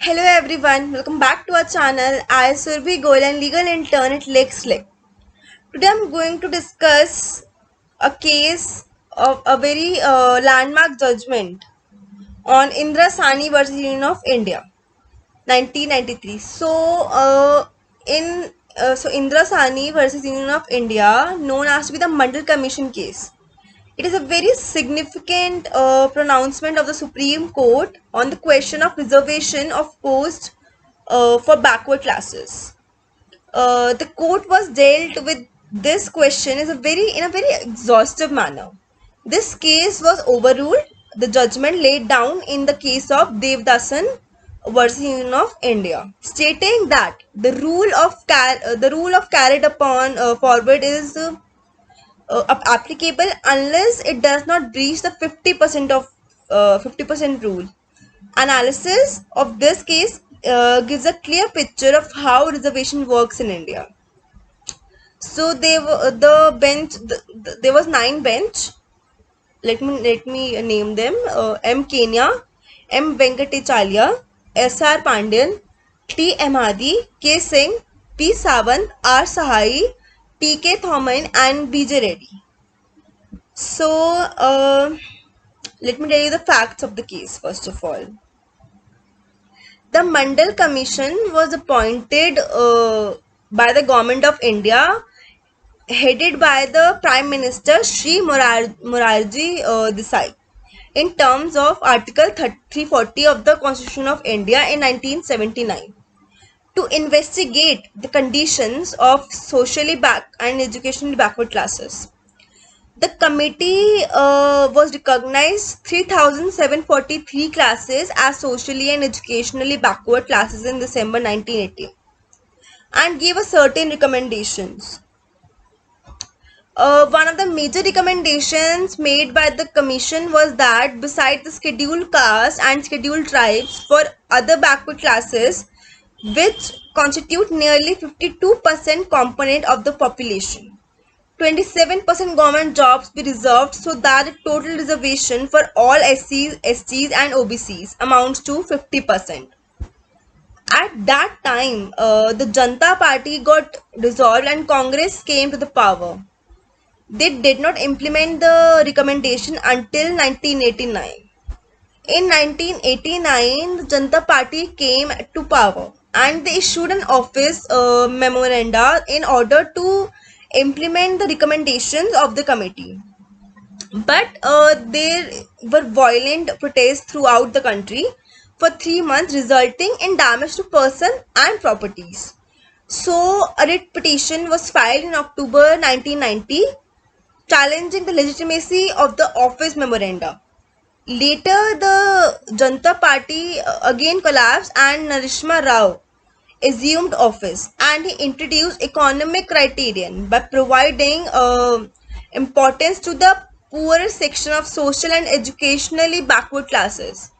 Hello everyone, welcome back to our channel. I Surbi Goel and legal intern at Lake Slick. Today I'm going to discuss a case of a very landmark judgment on Indra Sani versus Union of India, 1993. So Indra Sani versus Union of India, known as to be the Mandal Commission case. It is a very significant pronouncement of the Supreme Court on the question of reservation of post for backward classes. The court was dealt with this question in a very exhaustive manner. This case was overruled. The judgment laid down in the case of Devdasan versus Union of India, stating that the rule of carried upon forward is applicable unless it does not breach the 50% rule. Analysis of this case gives a clear picture of how reservation works in India. So there was nine bench. Let me name them: M. Kenya, M. Venkatachalya, S. R. Pandian, T. M. Hadi, K. Singh, P. Sawant, R. Sahai, T. K. Thoman, and B. J. Reddy. So, let me tell you the facts of the case first of all. The Mandal Commission was appointed by the Government of India, headed by the Prime Minister Shri Morarji Desai, in terms of Article 340 of the Constitution of India in 1979, to investigate the conditions of socially back and educationally backward classes. The committee was recognized 3,743 classes as socially and educationally backward classes in December 1980 and gave a certain recommendations. One of the major recommendations made by the commission was that beside the scheduled caste and scheduled tribes for other backward classes, which constitute nearly 52% component of the population, 27% government jobs be reserved so that the total reservation for all SCs, STs and OBCs amounts to 50%. At that time, the Janata Party got dissolved and Congress came to the power. They did not implement the recommendation until 1989. In 1989, the Janata Party came to power and they issued an office memoranda in order to implement the recommendations of the committee. But there were violent protests throughout the country for 3 months, resulting in damage to person and properties. So, a writ petition was filed in October 1990, challenging the legitimacy of the office memoranda. Later, the Janata Party again collapsed and Narishma Rao assumed office and he introduced economic criterion by providing importance to the poorer section of social and educationally backward classes.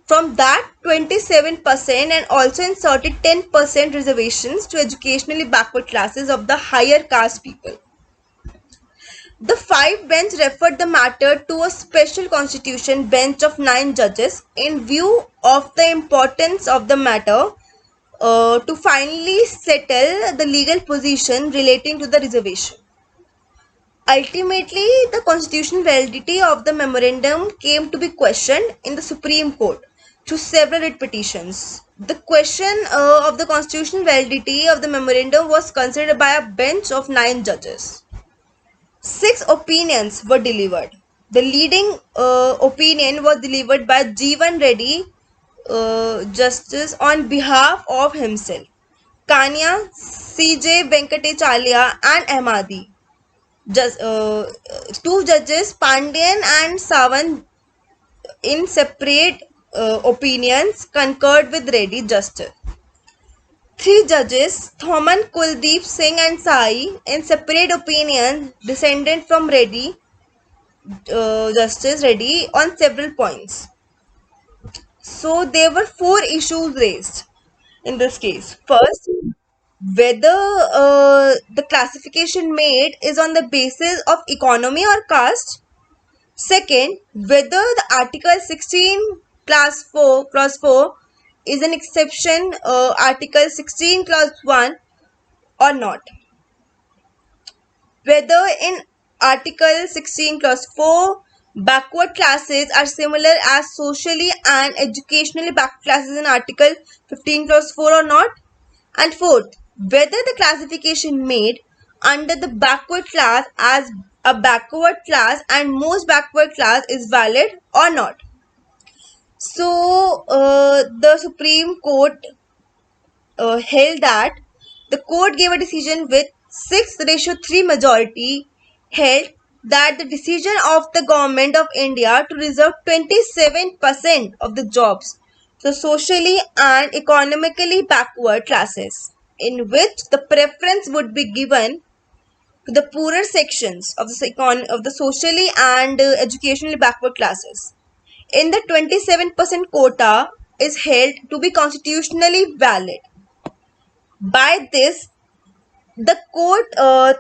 From that, 27% and also inserted 10% reservations to educationally backward classes of the higher caste people. The five bench referred the matter to a special constitution bench of 9 judges in view of the importance of the matter to finally settle the legal position relating to the reservation. Ultimately, the constitutional validity of the memorandum came to be questioned in the Supreme Court through several writ petitions. The question of the constitutional validity of the memorandum was considered by a bench of 9 judges. 6 opinions were delivered. The leading opinion was delivered by Jeevan Reddy, justice, on behalf of himself, Kanya, C.J. Venkatachalya, and Ahmadi. Just, 2 judges, Pandian and Sawant, in separate opinions, concurred with Reddy, justice. 3 judges, Thoman, Kuldeep Singh, and Sai, in separate opinions, dissented from Reddy, Justice Reddy, on several points. So there were 4 issues raised in this case. First, whether the classification made is on the basis of economy or caste. Second, whether the Article 16 clause 4 is an exception, Article 16 Clause 1 or not. Whether in Article 16 Clause 4, backward classes are similar as socially and educationally backward classes in Article 15 Clause 4 or not. And fourth, whether the classification made under the backward class as a backward class and most backward class is valid or not. So, the Supreme Court held that the court gave a decision with 6:3 majority, held that the decision of the government of India to reserve 27% of the jobs to socially and economically backward classes, in which the preference would be given to the poorer sections of the socially and educationally backward classes in the 27% quota is held to be constitutionally valid. By this, the court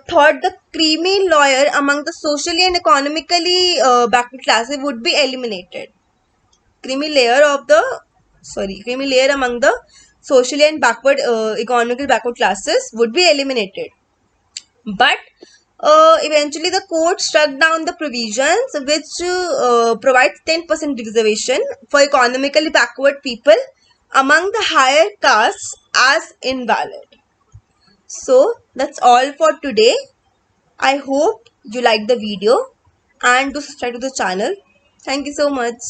thought the creamy layer among the socially and economically backward classes would be eliminated. Creamy layer among the socially and economically backward classes would be eliminated. But eventually the court struck down the provisions which provides 10% reservation for economically backward people among the higher castes as invalid. So that's all for today. I hope you liked the video and do subscribe to the channel. Thank you so much.